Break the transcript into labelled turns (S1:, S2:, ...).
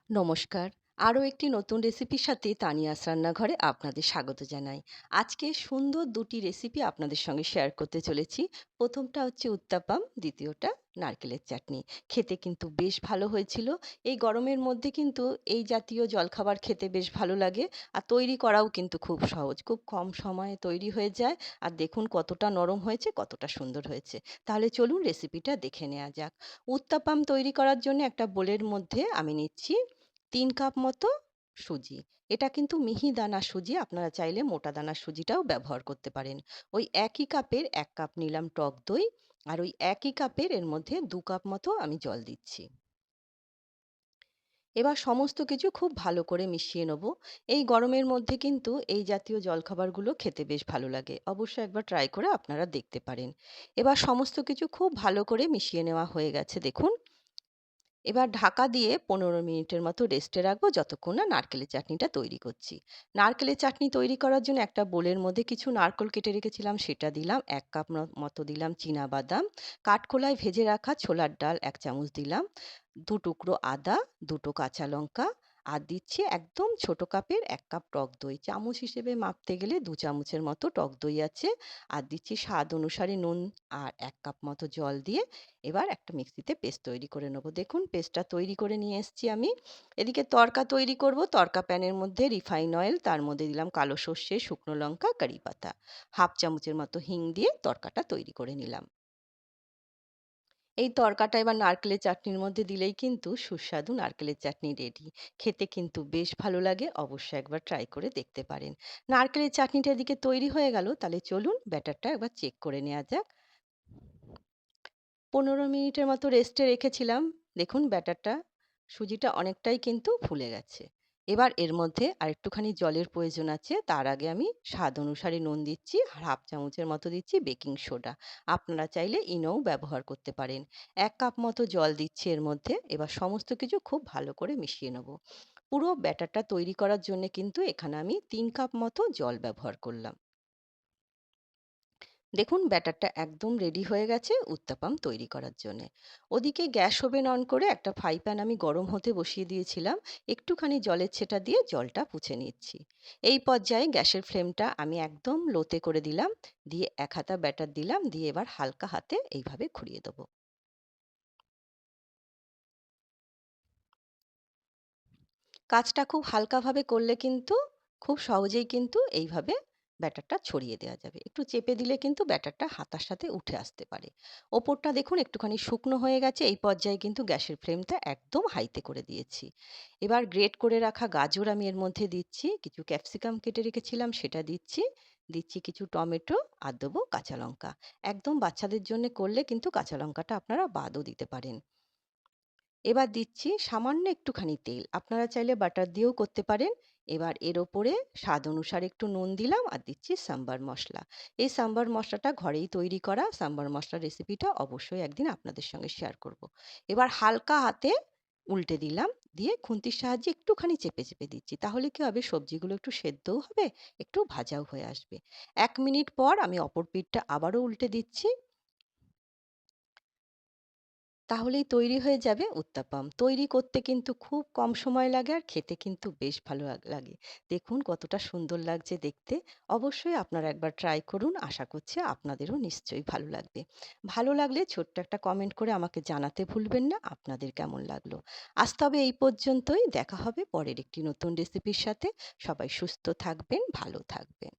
S1: নমস্কার। আরও একটি নতুন রেসিপির সাথে তানিয়াস রান্নাঘরে আপনাদের স্বাগত জানাই। আজকে সুন্দর দুটি রেসিপি আপনাদের সঙ্গে শেয়ার করতে চলেছি। প্রথমটা হচ্ছে উত্তাপাম, দ্বিতীয়টা নারকেলের চাটনি। খেতে কিন্তু বেশ ভালো হয়েছিল। এই গরমের মধ্যে কিন্তু এই জাতীয় জলখাবার খেতে বেশ ভালো লাগে। আর তৈরি করাও কিন্তু খুব সহজ। খুব কম সময়ে তৈরি হয়ে যায়। আর দেখুন কতটা নরম হয়েছে, কতটা সুন্দর হয়েছে। তাহলে চলুন রেসিপিটা দেখে নেওয়া যাক। উত্তাপাম তৈরি করার জন্য একটা বোলের মধ্যে আমি নিচ্ছি ৩ কাপ মতো সুজি। এটা কিন্তু মিহি দানার সুজি, আপনারা চাইলে মোটা দানার সুজিটাও ব্যবহার করতে পারেন। ওই একই কাপের ১ কাপ নিলাম টক দই, আর ওই একই কাপের এর মধ্যে ২ কাপ মতো আমি জল দিচ্ছি। এবার সমস্ত কিছু খুব ভালো করে মিশিয়ে নেব। এই গরমের মধ্যে কিন্তু এই জাতীয় জলখাবারগুলো খেতে বেশ ভালো লাগে। অবশ্যই একবার ট্রাই করে আপনারা দেখতে পারেন। এবার সমস্ত কিছু খুব ভালো করে মিশিয়ে নেওয়া হয়ে গেছে দেখুন। এবার ঢাকা দিয়ে ১৫ মিনিটের মতো রেস্টে রাখবো যতক্ষণ না নারকেলের চাটনিটা তৈরি করছি। নারকেলের চাটনি তৈরি করার জন্য একটা বোলের মধ্যে কিছু নারকেল কেটে রেখেছিলাম সেটা দিলাম, ১ কাপ মতো দিলাম বাদাম, কাঠখোলায় ভেজে রাখা ছোলার ডাল ১ চামচ দিলাম, ২ টুকরো আদা, ২টো কাঁচা লঙ্কা, আর দিচ্ছি একদম ছোট কাপের ১ কাপ টক দই। চামচ হিসেবে মাপতে গেলে ২ চামচের মতো টক দই আছে। আর দিচ্ছি স্বাদ অনুসারে নুন, আর ১ কাপ মতো জল দিয়ে এবার একটা মিক্সিতে পেস্ট তৈরি করে নেবো। দেখুন পেস্টটা তৈরি করে নিয়ে এসেছি আমি। এদিকে তড়কা তৈরি করব। তড়কা প্যানের মধ্যে রিফাইন অয়েল, তার মধ্যে দিলাম কালো সর্ষে, শুকনো লঙ্কা, কারি পাতা। 1/2 চামচের মতো হিং দিয়ে তড়কাটা তৈরি করে নিলাম। এই তড়কাটা এবার নারকেলের চাটনির মধ্যে দিলেই কিন্তু সুস্বাদু নারকেলের চাটনি রেডি। খেতে কিন্তু বেশ ভালো লাগে। অবশ্যই একবার ট্রাই করে দেখতে পারেন। নারকেলের চাটনিটা এদিকে তৈরি হয়ে গেল। তাহলে চলুন ব্যাটারটা একবার চেক করে নেওয়া যাক। ১৫ মিনিটের মতো রেস্টে রেখেছিলাম। দেখুন ব্যাটারটা, সুজিটা অনেকটাই কিন্তু ফুলে গেছে। এবার এর মধ্যে আরেকটুখানি জলের প্রয়োজন আছে। তার আগে আমি স্বাদ অনুসারে নুন দিচ্ছি, আর 1/2 চামচের মতো দিচ্ছি বেকিং সোডা। আপনারা চাইলে ইনোও ব্যবহার করতে পারেন। ১ কাপ মতো জল দিচ্ছি এর মধ্যে। এবার সমস্ত কিছু খুব ভালো করে মিশিয়ে নেব। পুরো ব্যাটারটা তৈরি করার জন্যে কিন্তু এখানে আমি ৩ কাপ মতো জল ব্যবহার করলাম। দেখুন ব্যাটারটা একদম রেডি হয়ে গেছে উত্তাপাম তৈরি করার জন্যে। ওদিকে গ্যাস ওভেন অন করে একটা ফ্রাই প্যান আমি গরম হতে বসিয়ে দিয়েছিলাম। একটুখানি জলের ছেটা দিয়ে জলটা পুছে নিচ্ছি। এই পর্যায়ে গ্যাসের ফ্লেমটা আমি একদম লোতে করে দিলাম। দিয়ে ১ হাতা ব্যাটার দিলাম, দিয়ে এবার হালকা হাতে এইভাবে ঘুরিয়ে দেবো। কাজটা খুব হালকাভাবে করলে কিন্তু খুব সহজেই কিন্তু এইভাবে ব্যাটারটা ছড়িয়ে দেওয়া যাবে। একটু চেপে দিলে কিন্তু ব্যাটারটা হাতার সাথে উঠে আসতে পারে। ওপরটা দেখুন একটুখানি শুকনো হয়ে গেছে। এই পর্যায়ে কিন্তু গ্যাসের ফ্লেমটা একদম হাইতে করে দিয়েছি। এবার গ্রেট করে রাখা গাজর আমি এর মধ্যে দিচ্ছি। কিছু ক্যাপসিকাম কেটে রেখেছিলাম সেটা দিচ্ছি। দিচ্ছি কিছু টমেটো, আর দেবো কাঁচা লঙ্কা। একদম বাচ্চাদের জন্য করলে কিন্তু কাঁচা লঙ্কাটা আপনারা বাদও দিতে পারেন। এবার দিচ্ছি সামান্য একটুখানি তেল। আপনারা চাইলে বাটার দিয়েও করতে পারেন। এবার এর ওপরে স্বাদ অনুসারে একটু নুন দিলাম, আর দিচ্ছি সাম্বার মসলা। এই সাম্বার মসলাটা ঘরেই তৈরি করা। সাম্বার মসলার রেসিপিটা অবশ্যই একদিন আপনাদের সঙ্গে শেয়ার করব। এবার হালকা হাতে উল্টে দিলাম। দিয়ে খুন্তির সাহায্যে একটুখানি চেপে চেপে দিচ্ছি। তাহলে কি হবে, সবজিগুলো একটু সেদ্ধও হবে, একটু ভাজাও হয়ে আসবে। ১ মিনিট পর আমি অপর পিঠটা আবারও উল্টে দিচ্ছি। তাহলেই তৈরি হয়ে যাবে উত্তাপাম। তৈরি করতে কিন্তু খুব কম সময় লাগে, আর খেতে কিন্তু বেশ ভালো লাগে। দেখুন কতটা সুন্দর লাগছে দেখতে। অবশ্যই আপনারা একবার ট্রাই করুন। আশা করছি আপনাদেরও নিশ্চয়ই ভালো লাগবে। ভালো লাগলে ছোট্ট একটা কমেন্ট করে আমাকে জানাতে ভুলবেন না আপনাদের কেমন লাগলো। আজ তবে এই পর্যন্তই। দেখা হবে পরের একটি নতুন রেসিপির সাথে। সবাই সুস্থ থাকবেন, ভালো থাকবেন।